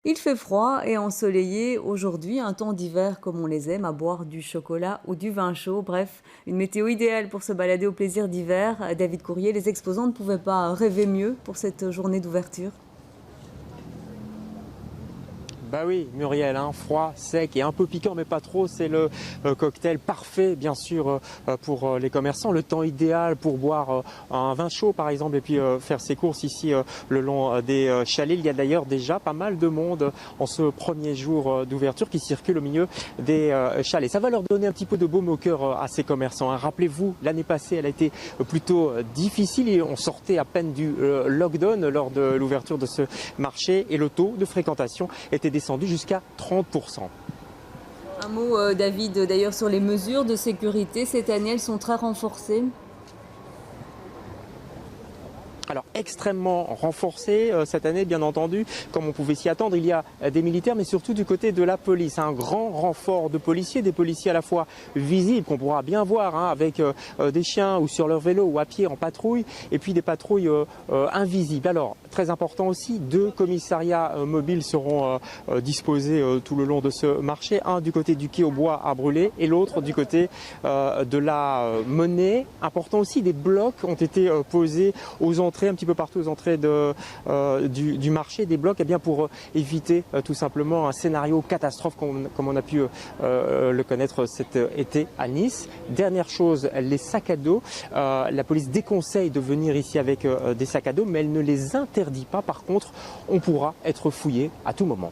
Il fait froid et ensoleillé aujourd'hui, un temps d'hiver comme on les aime, à boire du chocolat ou du vin chaud. Bref, une météo idéale pour se balader au plaisir d'hiver. David Courrier, les exposants ne pouvaient pas rêver mieux pour cette journée d'ouverture. Bah oui, Muriel, hein, froid, sec et un peu piquant, mais pas trop. C'est le cocktail parfait, bien sûr, pour les commerçants. Le temps idéal pour boire un vin chaud, par exemple, et puis faire ses courses ici le long des chalets. Il y a d'ailleurs déjà pas mal de monde en ce premier jour d'ouverture qui circule au milieu des chalets. Ça va leur donner un petit peu de baume au cœur à ces commerçants, hein. Rappelez-vous, l'année passée, elle a été plutôt difficile et on sortait à peine du lockdown lors de l'ouverture de ce marché et le taux de fréquentation était descendu jusqu'à 30%. Un mot, David, d'ailleurs sur les mesures de sécurité. Cette année, elles sont très renforcées. Alors extrêmement renforcé cette année, bien entendu, comme on pouvait s'y attendre. Il y a des militaires, mais surtout du côté de la police. Un grand renfort de policiers, des policiers à la fois visibles, qu'on pourra bien voir, hein, avec des chiens ou sur leur vélo ou à pied en patrouille, et puis des patrouilles invisibles. Alors, très important aussi, 2 commissariats mobiles seront disposés tout le long de ce marché. Un du côté du quai aux bois à brûler et l'autre du côté de la monnaie. Important aussi, des blocs ont été posés aux entrées, un petit peu partout aux entrées du marché, des blocs, eh bien pour éviter tout simplement un scénario catastrophe comme on a pu le connaître cet été à Nice. Dernière chose, les sacs à dos. La police déconseille de venir ici avec des sacs à dos, mais elle ne les interdit pas. Par contre, on pourra être fouillé à tout moment.